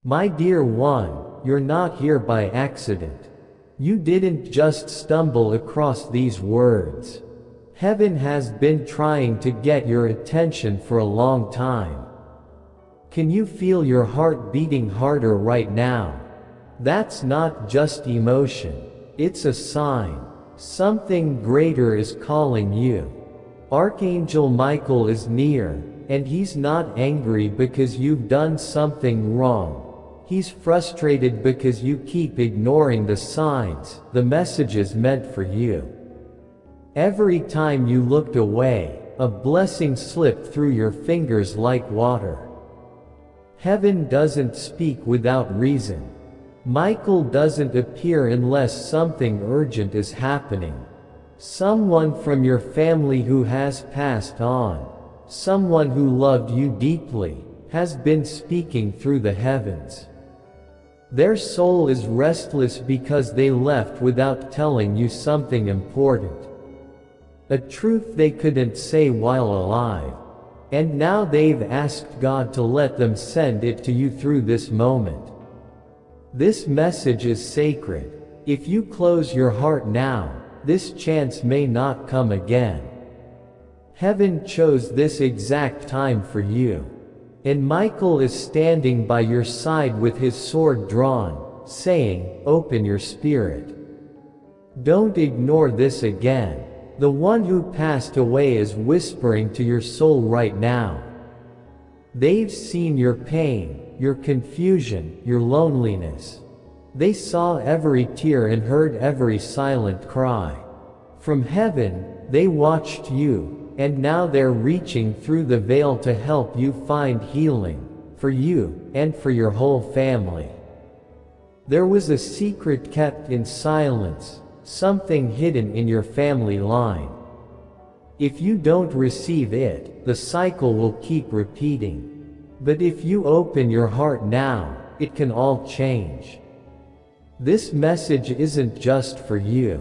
My dear one, you're not here by accident. You didn't just stumble across these words. Heaven has been trying to get your attention for a long time. Can you feel your heart beating harder right now? That's not just emotion. It's a sign. Something greater is calling you. Archangel Michael is near, and he's not angry because you've done something wrong. He's frustrated because you keep ignoring the signs, the messages meant for you. Every time you looked away, a blessing slipped through your fingers like water. Heaven doesn't speak without reason. Michael doesn't appear unless something urgent is happening. Someone from your family who has passed on, someone who loved you deeply, has been speaking through the heavens. Their soul is restless because they left without telling you something important. A truth they couldn't say while alive. And now they've asked God to let them send it to you through this moment. This message is sacred. If you close your heart now, this chance may not come again. Heaven chose this exact time for you. And Michael is standing by your side with his sword drawn, saying, "Open your spirit. Don't ignore this again." The one who passed away is whispering to your soul right now. They've seen your pain, your confusion, your loneliness. They saw every tear and heard every silent cry. From heaven, they watched you. And now they're reaching through the veil to help you find healing, for you, and for your whole family. There was a secret kept in silence, something hidden in your family line. If you don't receive it, the cycle will keep repeating. But if you open your heart now, it can all change. This message isn't just for you.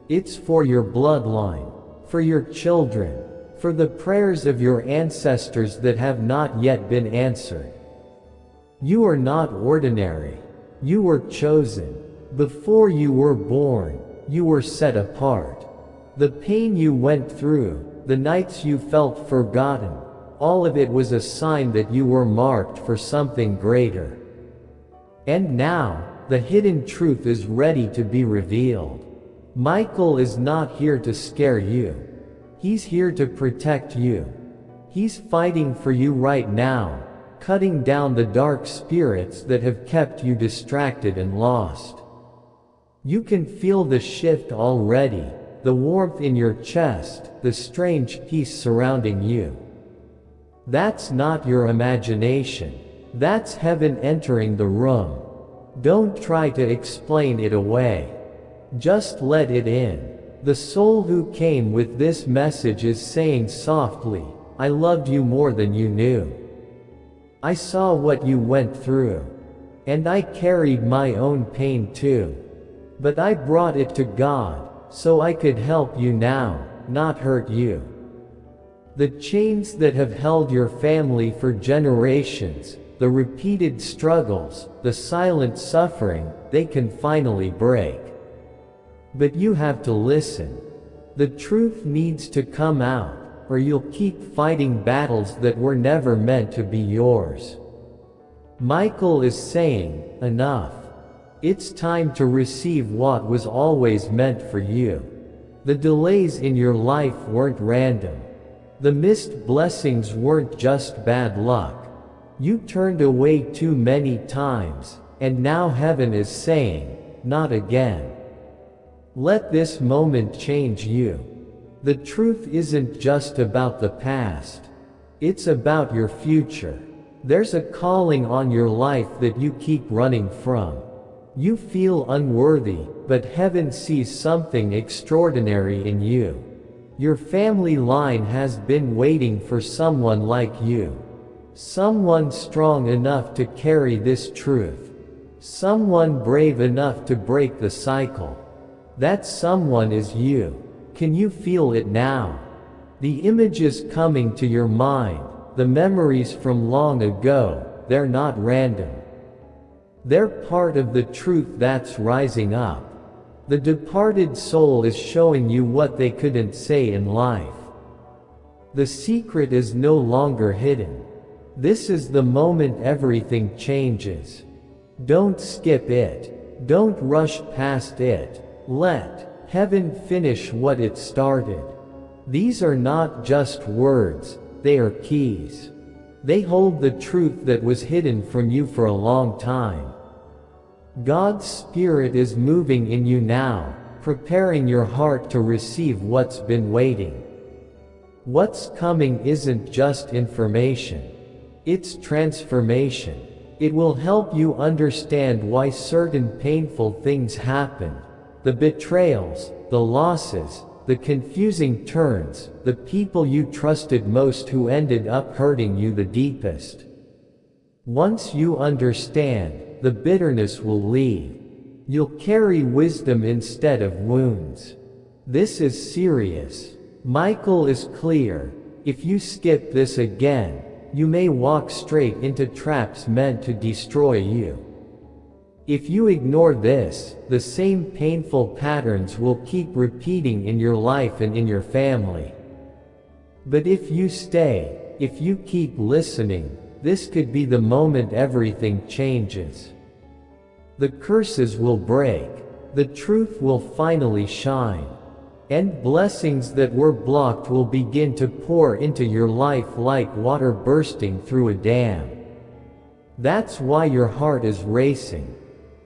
It's for your bloodline, for your children, for the prayers of your ancestors that have not yet been answered. You are not ordinary. You were chosen. Before you were born, you were set apart. The pain you went through, the nights you felt forgotten, all of it was a sign that you were marked for something greater. And now, the hidden truth is ready to be revealed. Michael is not here to scare you. He's here to protect you. He's fighting for you right now, cutting down the dark spirits that have kept you distracted and lost. You can feel the shift already, the warmth in your chest, the strange peace surrounding you. That's not your imagination. That's heaven entering the room. Don't try to explain it away. Just let it in. The soul who came with this message is saying softly, "I loved you more than you knew. I saw what you went through. And I carried my own pain too. But I brought it to God, so I could help you now, not hurt you." The chains that have held your family for generations, the repeated struggles, the silent suffering, they can finally break. But you have to listen. The truth needs to come out, or you'll keep fighting battles that were never meant to be yours. Michael is saying, enough. It's time to receive what was always meant for you. The delays in your life weren't random. The missed blessings weren't just bad luck. You turned away too many times, and now heaven is saying, not again. Let this moment change you. The truth isn't just about the past. It's about your future. There's a calling on your life that you keep running from. You feel unworthy, but heaven sees something extraordinary in you. Your family line has been waiting for someone like you. Someone strong enough to carry this truth. Someone brave enough to break the cycle. That someone is you. Can you feel it now? The images coming to your mind, the memories from long ago, they're not random. They're part of the truth that's rising up. The departed soul is showing you what they couldn't say in life. The secret is no longer hidden. This is the moment everything changes. Don't skip it. Don't rush past it. Let heaven finish what it started. These are not just words, they are keys. They hold the truth that was hidden from you for a long time. God's Spirit is moving in you now, preparing your heart to receive what's been waiting. What's coming isn't just information. It's transformation. It will help you understand why certain painful things happened. The betrayals, the losses, the confusing turns, the people you trusted most who ended up hurting you the deepest. Once you understand, the bitterness will leave. You'll carry wisdom instead of wounds. This is serious. Michael is clear. If you skip this again, you may walk straight into traps meant to destroy you. If you ignore this, the same painful patterns will keep repeating in your life and in your family. But if you stay, if you keep listening, this could be the moment everything changes. The curses will break, the truth will finally shine, and blessings that were blocked will begin to pour into your life like water bursting through a dam. That's why your heart is racing.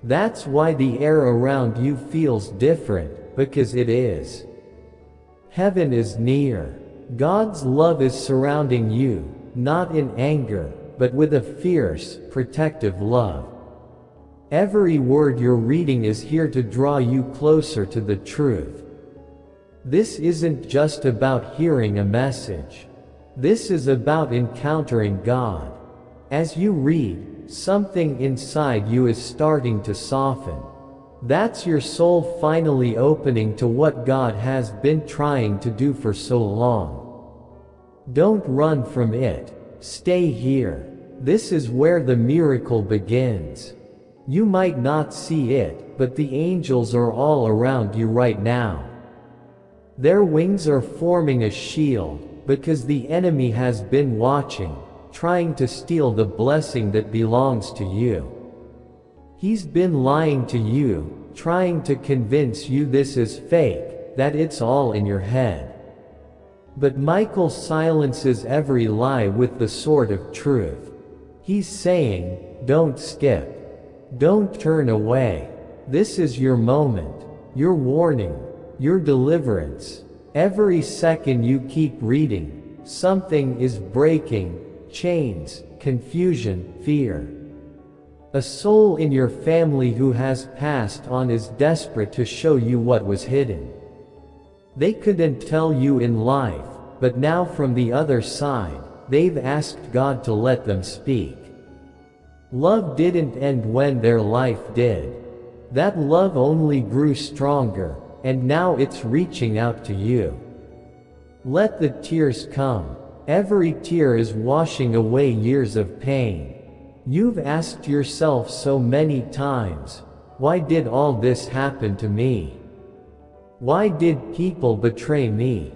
That's why the air around you feels different, because it is. Heaven is near. God's love is surrounding you, not in anger, but with a fierce, protective love. Every word you're reading is here to draw you closer to the truth. This isn't just about hearing a message. This is about encountering God. As you read, something inside you is starting to soften. That's your soul finally opening to what God has been trying to do for so long. Don't run from it. Stay here. This is where the miracle begins. You might not see it, but the angels are all around you right now. Their wings are forming a shield, because the enemy has been watching, trying to steal the blessing that belongs to you. He's been lying to you, trying to convince you this is fake, that it's all in your head. But Michael silences every lie with the sword of truth. He's saying, don't skip. Don't turn away. This is your moment, your warning, your deliverance. Every second you keep reading, something is breaking. Chains, confusion, fear. A soul in your family who has passed on is desperate to show you what was hidden. They couldn't tell you in life, but now from the other side, they've asked God to let them speak. Love didn't end when their life did. That love only grew stronger, and now it's reaching out to you. Let the tears come. Every tear is washing away years of pain. You've asked yourself so many times, why did all this happen to me? Why did people betray me?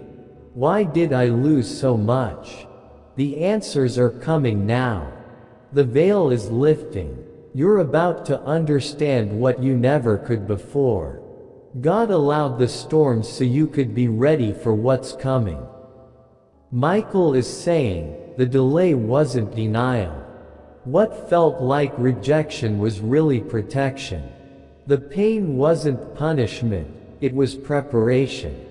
Why did I lose so much? The answers are coming now. The veil is lifting. You're about to understand what you never could before. God allowed the storms so you could be ready for what's coming. Michael is saying, the delay wasn't denial. What felt like rejection was really protection. The pain wasn't punishment, it was preparation.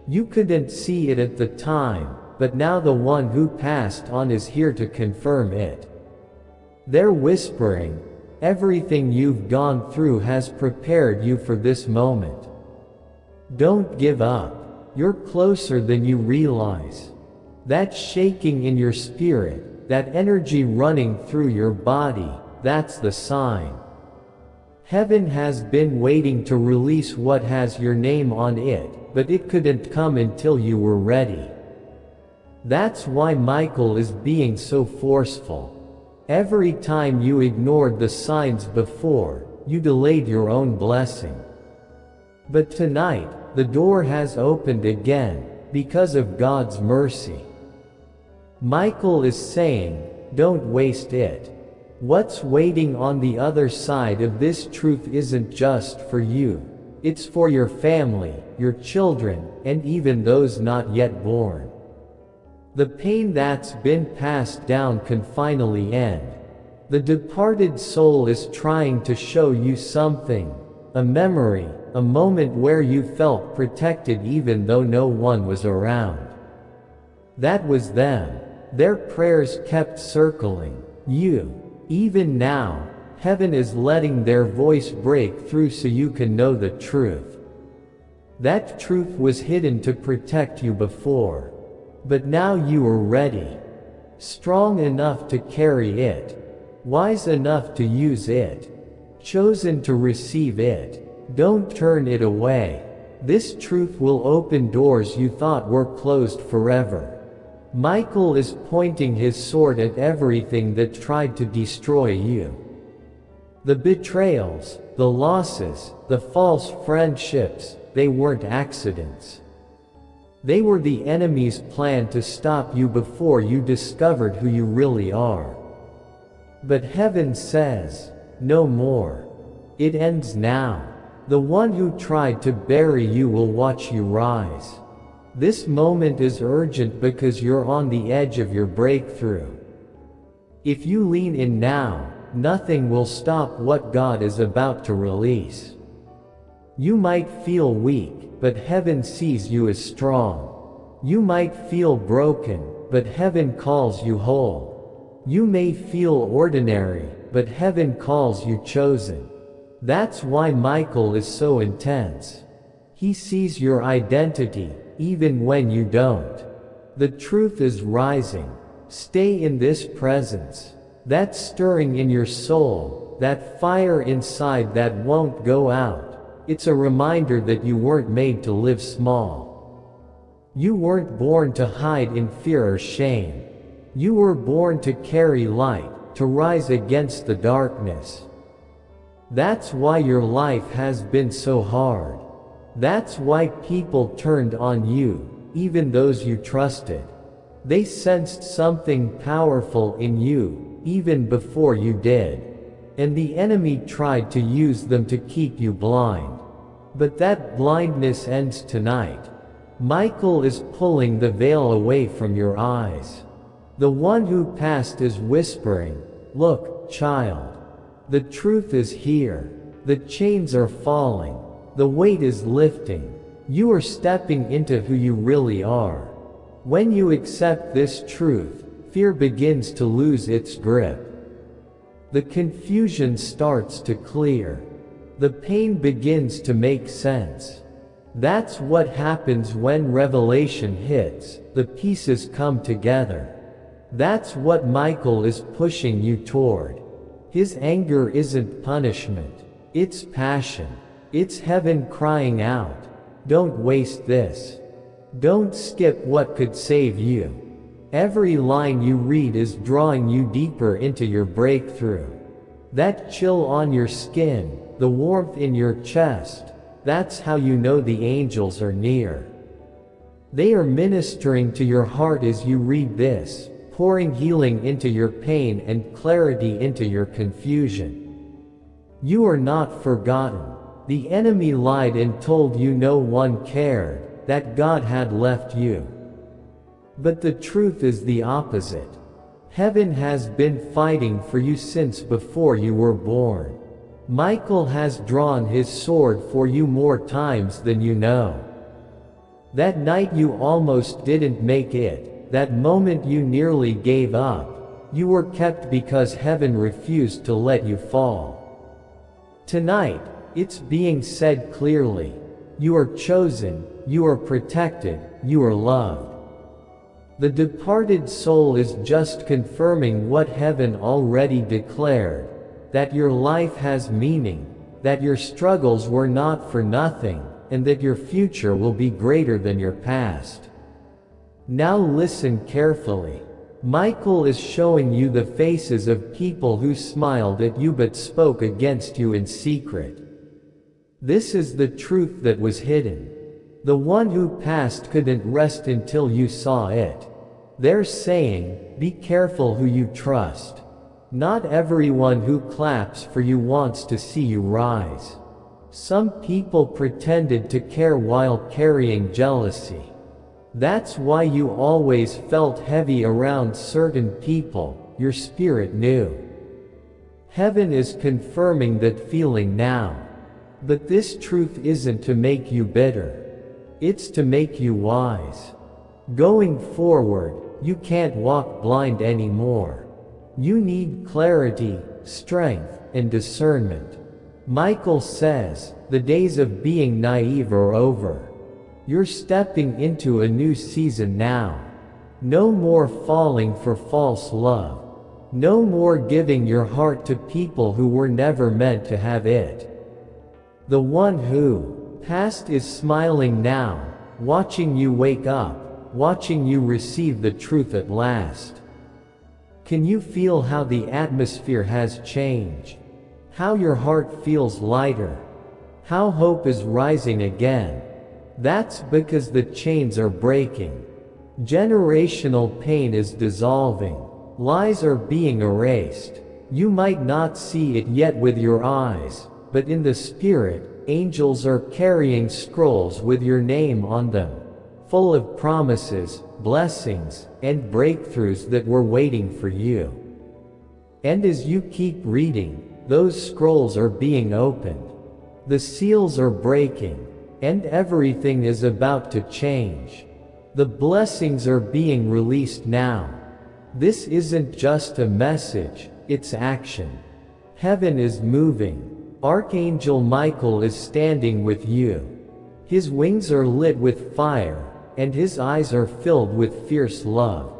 You couldn't see it at the time, but now the one who passed on is here to confirm it. They're whispering, everything you've gone through has prepared you for this moment. Don't give up. You're closer than you realize. That shaking in your spirit, that energy running through your body, that's the sign. Heaven has been waiting to release what has your name on it, but it couldn't come until you were ready. That's why Michael is being so forceful. Every time you ignored the signs before, you delayed your own blessing. But tonight, the door has opened again, because of God's mercy. Michael is saying, don't waste it. What's waiting on the other side of this truth isn't just for you. It's for your family, your children, and even those not yet born. The pain that's been passed down can finally end. The departed soul is trying to show you something, a memory, a moment where you felt protected even though no one was around. That was them. Their prayers kept circling you. Even now, heaven is letting their voice break through so you can know the truth. That truth was hidden to protect you before. But now you are ready. Strong enough to carry it. Wise enough to use it. Chosen to receive it. Don't turn it away. This truth will open doors you thought were closed forever. Michael is pointing his sword at everything that tried to destroy you. The betrayals, the losses, the false friendships, they weren't accidents. They were the enemy's plan to stop you before you discovered who you really are. But heaven says, no more. It ends now. The one who tried to bury you will watch you rise. This moment is urgent because you're on the edge of your breakthrough. If you lean in now, nothing will stop what God is about to release. You might feel weak, but heaven sees you as strong. You might feel broken, but heaven calls you whole. You may feel ordinary, but heaven calls you chosen. That's why Michael is so intense. He sees your identity, even when you don't. The truth is rising. Stay in this presence. That stirring in your soul, that fire inside that won't go out. It's a reminder that you weren't made to live small. You weren't born to hide in fear or shame. You were born to carry light, to rise against the darkness. That's why your life has been so hard. That's why people turned on you, even those you trusted. They sensed something powerful in you, even before you did. And the enemy tried to use them to keep you blind. But that blindness ends tonight. Michael is pulling the veil away from your eyes. The one who passed is whispering, look, child. The truth is here. The chains are falling. The weight is lifting. You are stepping into who you really are. When you accept this truth, fear begins to lose its grip. The confusion starts to clear. The pain begins to make sense. That's what happens when revelation hits, the pieces come together. That's what Michael is pushing you toward. His anger isn't punishment, it's passion. It's heaven crying out, don't waste this. Don't skip what could save you. Every line you read is drawing you deeper into your breakthrough. That chill on your skin, the warmth in your chest, that's how you know the angels are near. They are ministering to your heart as you read this, pouring healing into your pain and clarity into your confusion. You are not forgotten. The enemy lied and told you no one cared, that God had left you. But the truth is the opposite. Heaven has been fighting for you since before you were born. Michael has drawn his sword for you more times than you know. That night you almost didn't make it, that moment you nearly gave up, you were kept because heaven refused to let you fall. Tonight, it's being said clearly. You are chosen, you are protected, you are loved. The departed soul is just confirming what heaven already declared, that your life has meaning, that your struggles were not for nothing, and that your future will be greater than your past. Now listen carefully. Michael is showing you the faces of people who smiled at you but spoke against you in secret. This is the truth that was hidden. The one who passed couldn't rest until you saw it. They're saying, be careful who you trust. Not everyone who claps for you wants to see you rise. Some people pretended to care while carrying jealousy. That's why you always felt heavy around certain people. Your spirit knew. Heaven is confirming that feeling now. But this truth isn't to make you bitter. It's to make you wise. Going forward, you can't walk blind anymore. You need clarity, strength, and discernment. Michael says, the days of being naive are over. You're stepping into a new season now. No more falling for false love. No more giving your heart to people who were never meant to have it. The one who passed is smiling now, watching you wake up, watching you receive the truth at last. Can you feel how the atmosphere has changed? How your heart feels lighter? How hope is rising again? That's because the chains are breaking. Generational pain is dissolving. Lies are being erased. You might not see it yet with your eyes, but in the spirit, angels are carrying scrolls with your name on them, full of promises, blessings, and breakthroughs that were waiting for you. And as you keep reading, those scrolls are being opened. The seals are breaking, and everything is about to change. The blessings are being released now. This isn't just a message, it's action. Heaven is moving. Archangel Michael is standing with you. His wings are lit with fire, and his eyes are filled with fierce love.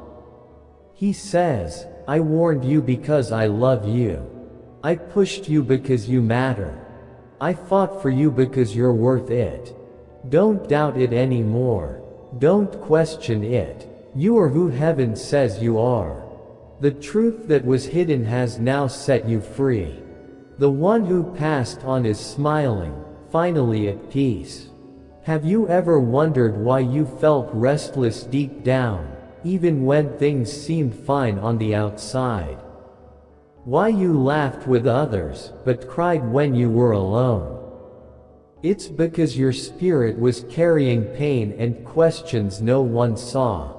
He says, I warned you because I love you. I pushed you because you matter. I fought for you because you're worth it. Don't doubt it anymore. Don't question it. You are who heaven says you are. The truth that was hidden has now set you free. The one who passed on is smiling, finally at peace. Have you ever wondered why you felt restless deep down, even when things seemed fine on the outside? Why you laughed with others, but cried when you were alone? It's because your spirit was carrying pain and questions no one saw.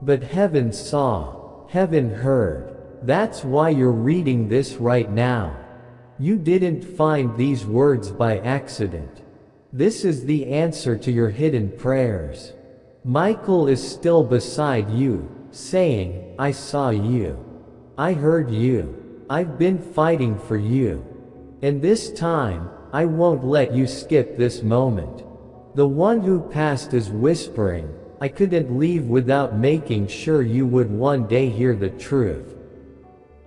But heaven saw, heaven heard. That's why you're reading this right now. You didn't find these words by accident. This is the answer to your hidden prayers. Michael is still beside you, saying, I saw you. I heard you. I've been fighting for you. And this time, I won't let you skip this moment. The one who passed is whispering, I couldn't leave without making sure you would one day hear the truth.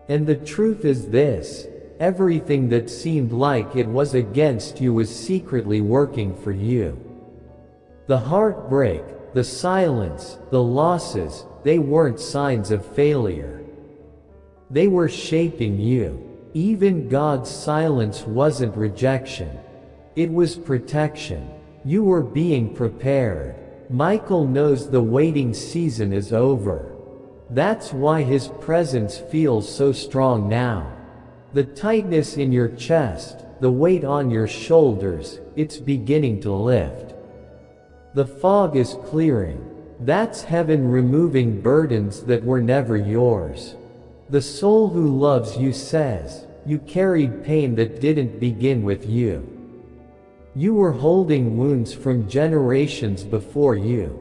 And the truth is this. Everything that seemed like it was against you was secretly working for you. The heartbreak, the silence, the losses, they weren't signs of failure. They were shaping you. Even God's silence wasn't rejection. It was protection. You were being prepared. Michael knows the waiting season is over. That's why his presence feels so strong now. The tightness in your chest, the weight on your shoulders, it's beginning to lift. The fog is clearing. That's heaven removing burdens that were never yours. The soul who loves you says, you carried pain that didn't begin with you. You were holding wounds from generations before you.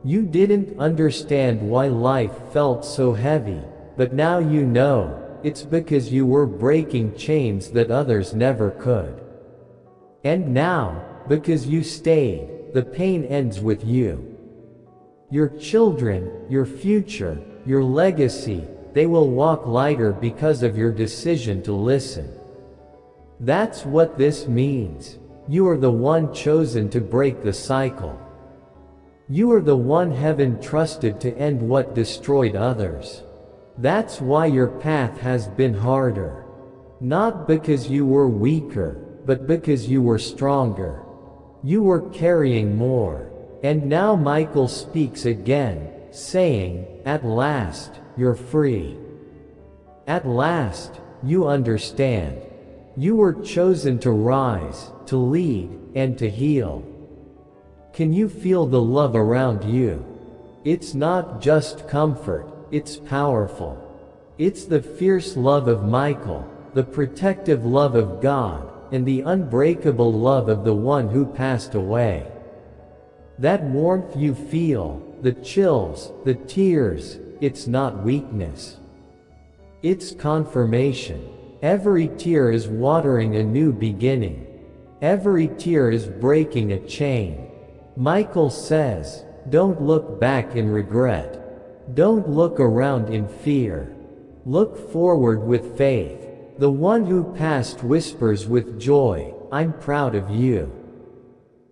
You didn't understand why life felt so heavy, but now you know. It's because you were breaking chains that others never could. And now, because you stayed, the pain ends with you. Your children, your future, your legacy, they will walk lighter because of your decision to listen. That's what this means. You are the one chosen to break the cycle. You are the one heaven trusted to end what destroyed others. That's why your path has been harder. Not because you were weaker, but because you were stronger. You were carrying more. And now Michael speaks again, saying, "At last, you're free. At last, you understand. You were chosen to rise, to lead, and to heal." Can you feel the love around you? It's not just comfort, it's powerful. It's the fierce love of Michael, the protective love of God, and the unbreakable love of the one who passed away. That warmth you feel, the chills, the tears, it's not weakness. It's confirmation. Every tear is watering a new beginning. Every tear is breaking a chain. Michael says, don't look back in regret. Don't look around in fear. Look forward with faith. The one who passed whispers with joy, "I'm proud of you.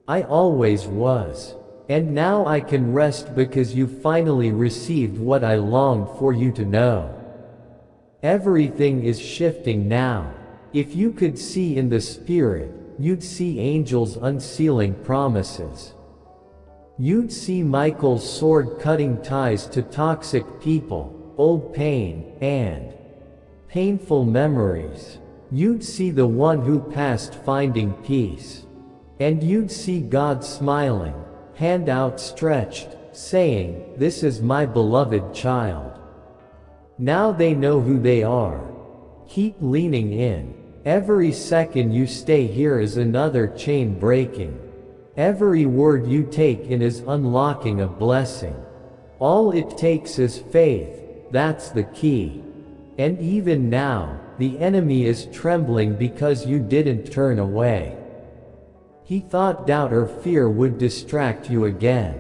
I always was. And now I can rest because you finally received what I longed for you to know." Everything is shifting now. If you could see in the spirit, you'd see angels unsealing promises. You'd see Michael's sword cutting ties to toxic people, old pain, and painful memories. You'd see the one who passed finding peace. And you'd see God smiling, hand outstretched, saying, "This is my beloved child." Now they know who they are. Keep leaning in. Every second you stay here is another chain breaking. Every word you take in is unlocking a blessing. All it takes is faith, that's the key. And even now, the enemy is trembling because you didn't turn away. He thought doubt or fear would distract you again.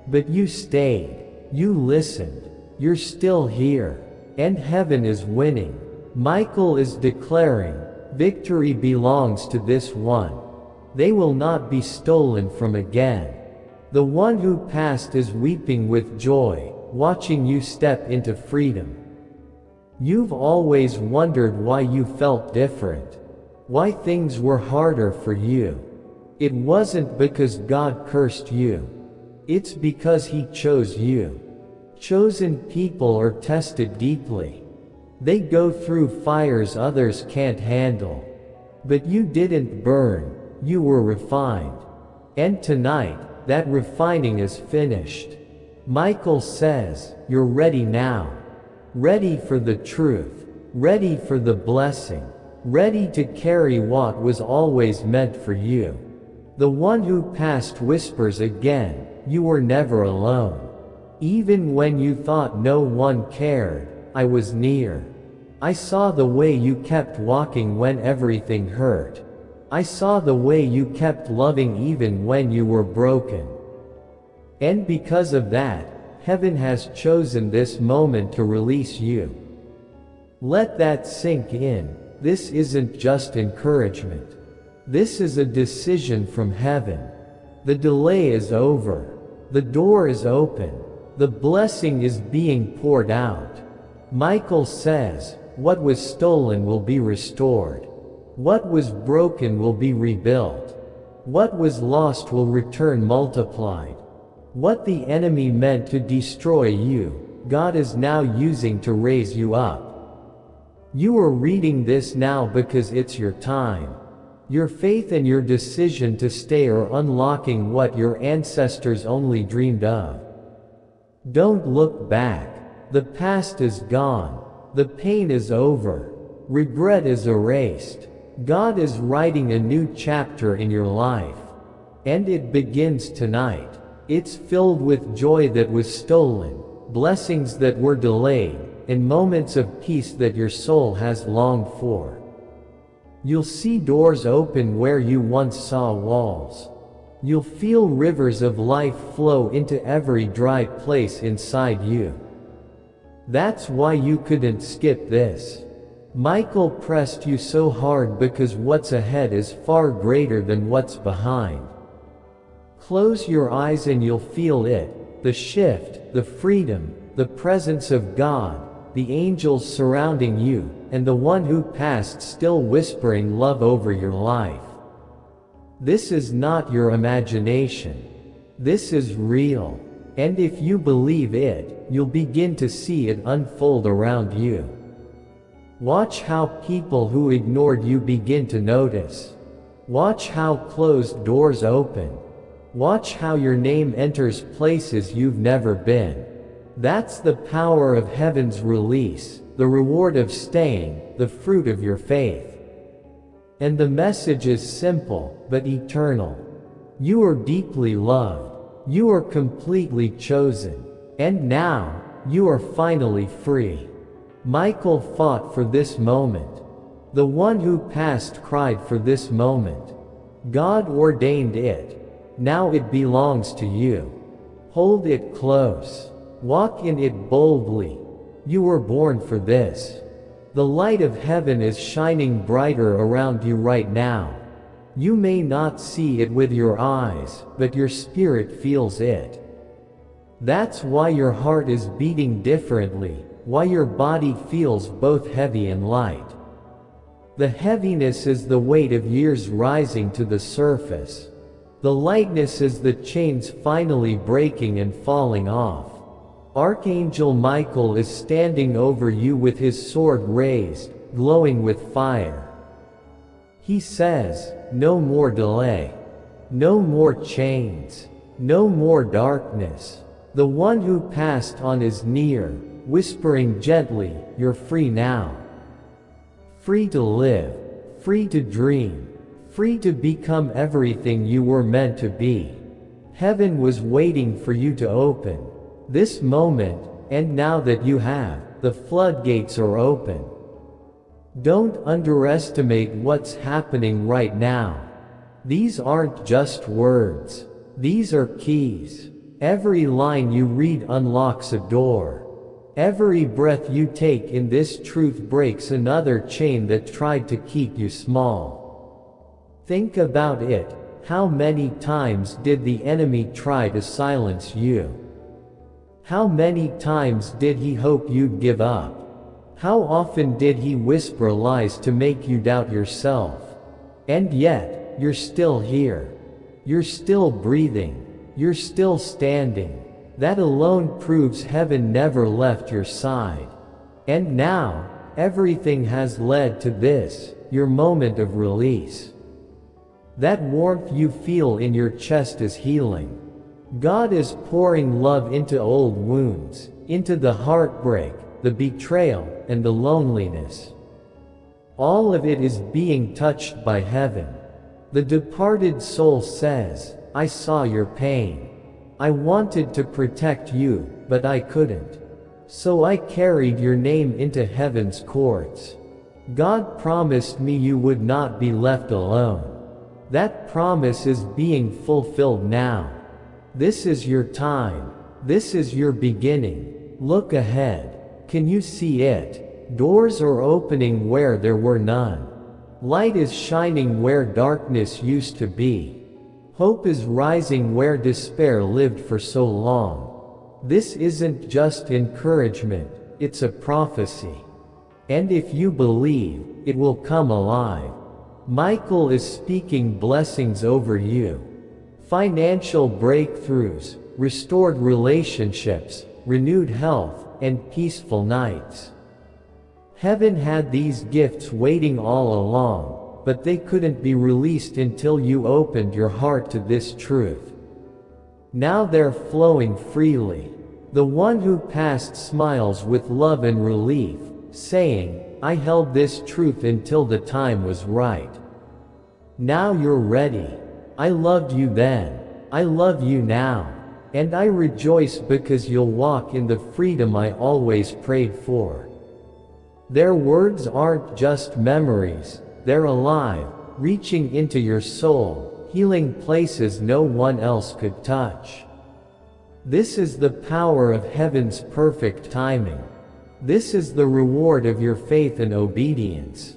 But you stayed. You listened. You're still here. And heaven is winning. Michael is declaring, victory belongs to this one. They will not be stolen from again. The one who passed is weeping with joy, watching you step into freedom. You've always wondered why you felt different. Why things were harder for you. It wasn't because God cursed you. It's because He chose you. Chosen people are tested deeply. They go through fires others can't handle. But you didn't burn, you were refined. And tonight, that refining is finished. Michael says, you're ready now. Ready for the truth. Ready for the blessing. Ready to carry what was always meant for you. The one who passed whispers again, you were never alone. Even when you thought no one cared, I was near. I saw the way you kept walking when everything hurt. I saw the way you kept loving even when you were broken. And because of that, heaven has chosen this moment to release you. Let that sink in. This isn't just encouragement. This is a decision from heaven. The delay is over. The door is open. The blessing is being poured out. Michael says, what was stolen will be restored. What was broken will be rebuilt. What was lost will return multiplied. What the enemy meant to destroy you, God is now using to raise you up. You are reading this now because it's your time. Your faith and your decision to stay are unlocking what your ancestors only dreamed of. Don't look back. The past is gone. The pain is over. Regret is erased. God is writing a new chapter in your life. And it begins tonight. It's filled with joy that was stolen, blessings that were delayed, and moments of peace that your soul has longed for. You'll see doors open where you once saw walls. You'll feel rivers of life flow into every dry place inside you. That's why you couldn't skip this. Michael pressed you so hard because what's ahead is far greater than what's behind. Close your eyes and you'll feel it, the shift, the freedom, the presence of God, the angels surrounding you, and the one who passed still whispering love over your life. This is not your imagination. This is real. And if you believe it, you'll begin to see it unfold around you. Watch how people who ignored you begin to notice. Watch how closed doors open. Watch how your name enters places you've never been. That's the power of heaven's release, the reward of staying, the fruit of your faith. And the message is simple, but eternal. You are deeply loved. You are completely chosen. And now, you are finally free. Michael fought for this moment. The one who passed cried for this moment. God ordained it. Now it belongs to you. Hold it close. Walk in it boldly. You were born for this. The light of heaven is shining brighter around you right now. You may not see it with your eyes, but your spirit feels it. That's why your heart is beating differently, why your body feels both heavy and light. The heaviness is the weight of years rising to the surface. The lightness is the chains finally breaking and falling off. Archangel Michael is standing over you with his sword raised, glowing with fire. He says, no more delay. No more chains. No more darkness. The one who passed on is near, whispering gently, you're free now. Free to live. Free to dream. Free to become everything you were meant to be. Heaven was waiting for you to open this moment, and now that you have, the floodgates are open. Don't underestimate what's happening right now. These aren't just words. These are keys. Every line you read unlocks a door. Every breath you take in this truth breaks another chain that tried to keep you small. Think about it. How many times did the enemy try to silence you? How many times did he hope you'd give up? How often did he whisper lies to make you doubt yourself? And yet, you're still here. You're still breathing. You're still standing. That alone proves heaven never left your side. And now, everything has led to this, your moment of release. That warmth you feel in your chest is healing. God is pouring love into old wounds, into the heartbreak, the betrayal, and the loneliness. All of it is being touched by heaven. The departed soul says, I saw your pain. I wanted to protect you, but I couldn't. So I carried your name into heaven's courts. God promised me you would not be left alone. That promise is being fulfilled now. This is your time. This is your beginning. Look ahead. Can you see it? Doors are opening where there were none. Light is shining where darkness used to be. Hope is rising where despair lived for so long. This isn't just encouragement, it's a prophecy. And if you believe, it will come alive. Michael is speaking blessings over you. Financial breakthroughs, restored relationships, renewed health, and peaceful nights. Heaven had these gifts waiting all along, but they couldn't be released until you opened your heart to this truth. Now they're flowing freely. The one who passed smiles with love and relief, saying, I held this truth until the time was right. Now you're ready. I loved you then. I love you now. And I rejoice because you'll walk in the freedom I always prayed for. Their words aren't just memories, they're alive, reaching into your soul, healing places no one else could touch. This is the power of heaven's perfect timing. This is the reward of your faith and obedience.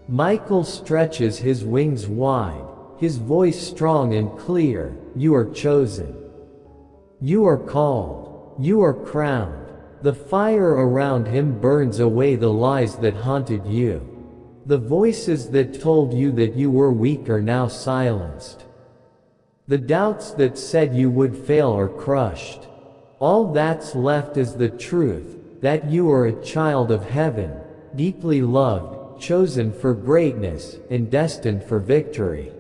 Michael stretches his wings wide, his voice strong and clear. You are chosen. You are called. You are crowned. The fire around him burns away the lies that haunted you. The voices that told you that you were weak are now silenced. The doubts that said you would fail are crushed. All that's left is the truth, that you are a child of heaven, deeply loved, chosen for greatness, and destined for victory.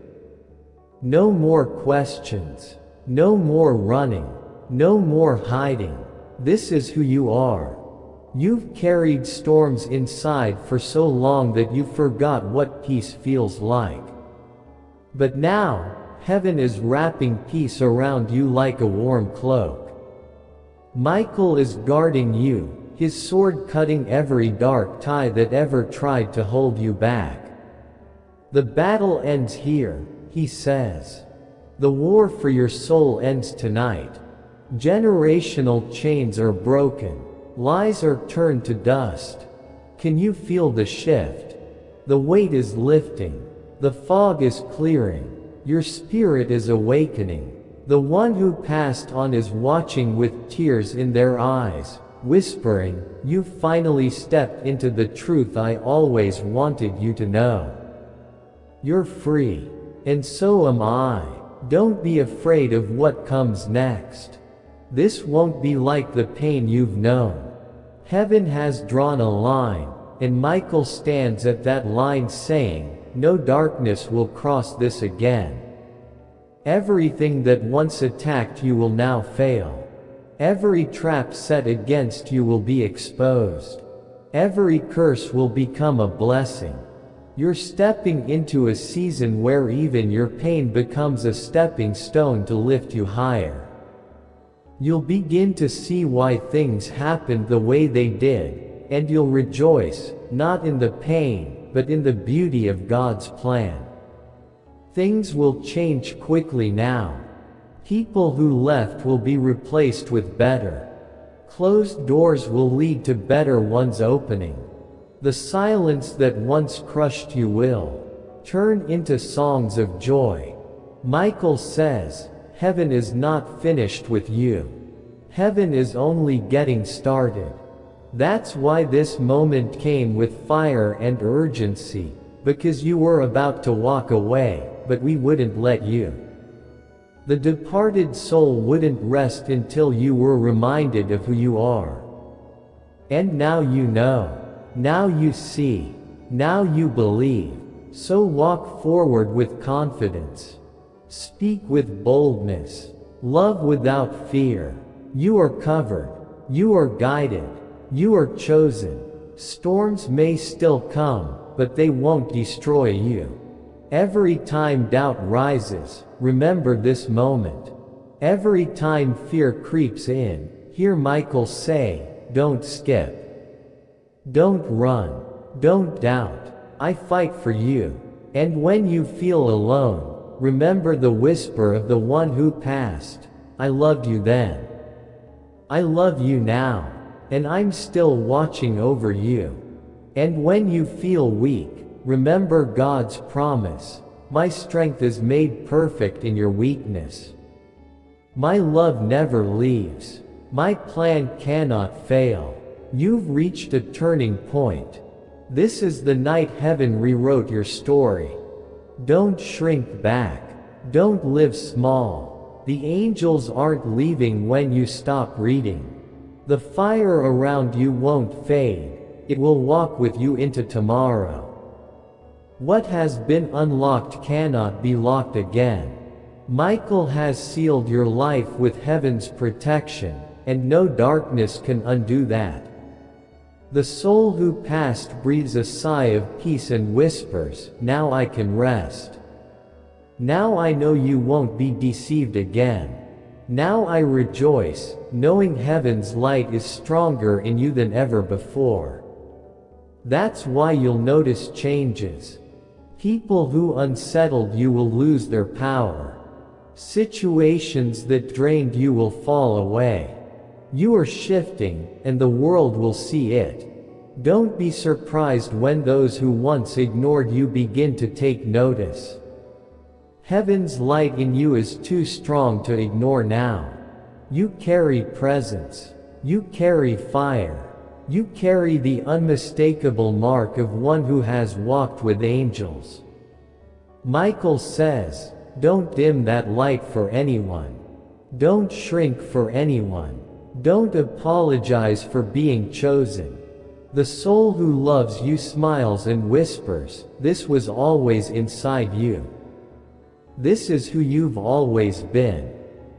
No more questions. No more running. No more hiding. This is who you are. You've carried storms inside for so long that you forgot what peace feels like. But now, heaven is wrapping peace around you like a warm cloak. Michael is guarding you, his sword cutting every dark tie that ever tried to hold you back. The battle ends here, he says. The war for your soul ends tonight. Generational chains are broken. Lies are turned to dust. Can you feel the shift? The weight is lifting. The fog is clearing. Your spirit is awakening. The one who passed on is watching with tears in their eyes, whispering, "You finally stepped into the truth I always wanted you to know. You're free. And so am I. Don't be afraid of what comes next. This won't be like the pain you've known." Heaven has drawn a line, and Michael stands at that line saying, "No darkness will cross this again." Everything that once attacked you will now fail. Every trap set against you will be exposed. Every curse will become a blessing. You're stepping into a season where even your pain becomes a stepping stone to lift you higher. You'll begin to see why things happened the way they did, and you'll rejoice, not in the pain, but in the beauty of God's plan. Things will change quickly now. People who left will be replaced with better. Closed doors will lead to better ones opening. The silence that once crushed you will turn into songs of joy. Michael says, heaven is not finished with you. Heaven is only getting started. That's why this moment came with fire and urgency, because you were about to walk away, but we wouldn't let you. The departed soul wouldn't rest until you were reminded of who you are. And now you know. Now you see. Now you believe. So walk forward with confidence. Speak with boldness. Love without fear. You are covered. You are guided. You are chosen. Storms may still come, but they won't destroy you. Every time doubt rises, remember this moment. Every time fear creeps in, hear Michael say, don't skip. Don't run. Don't doubt. I fight for you. And when you feel alone, remember the whisper of the one who passed. I loved you then. I love you now. And I'm still watching over you. And when you feel weak, remember God's promise. My strength is made perfect in your weakness. My love never leaves. My plan cannot fail. You've reached a turning point. This is the night heaven rewrote your story. Don't shrink back. Don't live small. The angels aren't leaving when you stop reading. The fire around you won't fade. It will walk with you into tomorrow. What has been unlocked cannot be locked again. Michael has sealed your life with heaven's protection, and no darkness can undo that. The soul who passed breathes a sigh of peace and whispers, now I can rest. Now I know you won't be deceived again. Now I rejoice, knowing heaven's light is stronger in you than ever before. That's why you'll notice changes. People who unsettled you will lose their power. Situations that drained you will fall away. You are shifting, and the world will see it. Don't be surprised when those who once ignored you begin to take notice. Heaven's light in you is too strong to ignore now. You carry presence. You carry fire. You carry the unmistakable mark of one who has walked with angels. Michael says, don't dim that light for anyone. Don't shrink for anyone. Don't apologize for being chosen. The soul who loves you smiles and whispers, this was always inside you. This is who you've always been.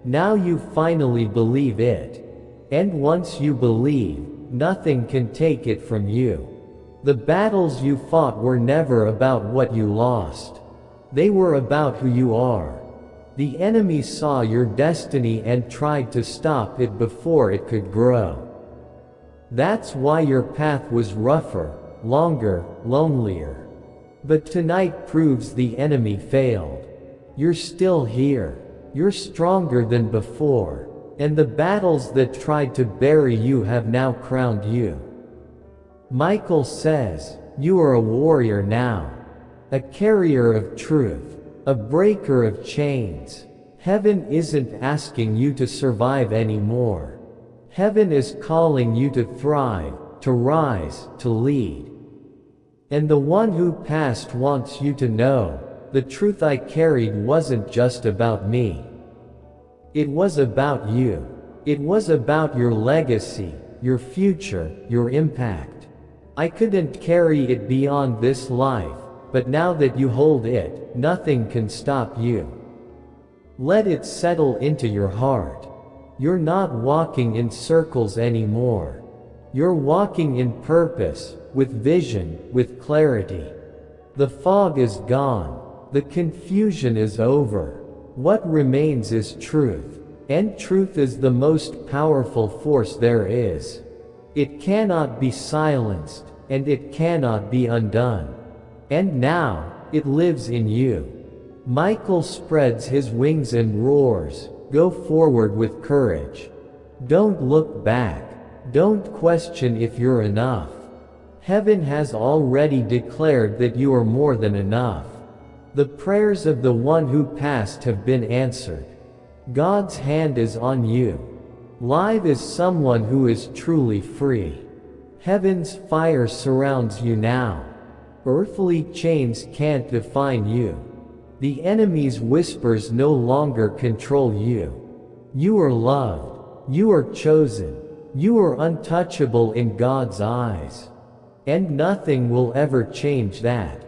Now you finally believe it. And once you believe, nothing can take it from you. The battles you fought were never about what you lost. They were about who you are. The enemy saw your destiny and tried to stop it before it could grow. That's why your path was rougher, longer, lonelier. But tonight proves the enemy failed. You're still here. You're stronger than before. And the battles that tried to bury you have now crowned you. Michael says, you are a warrior now. A carrier of truth. A breaker of chains. Heaven isn't asking you to survive anymore. Heaven is calling you to thrive, to rise, to lead. And the one who passed wants you to know, the truth I carried wasn't just about me. It was about you. It was about your legacy, your future, your impact. I couldn't carry it beyond this life, but now that you hold it, nothing can stop you. Let it settle into your heart. You're not walking in circles anymore. You're walking in purpose, with vision, with clarity. The fog is gone. The confusion is over. What remains is truth. And truth is the most powerful force there is. It cannot be silenced, and it cannot be undone. And now, it lives in you. Michael spreads his wings and roars, go forward with courage. Don't look back. Don't question if you're enough. Heaven has already declared that you are more than enough. The prayers of the one who passed have been answered. God's hand is on you. Live is someone who is truly free. Heaven's fire surrounds you now. Earthly chains can't define you. The enemy's whispers no longer control you. You are loved. You are chosen. You are untouchable in God's eyes. And nothing will ever change that.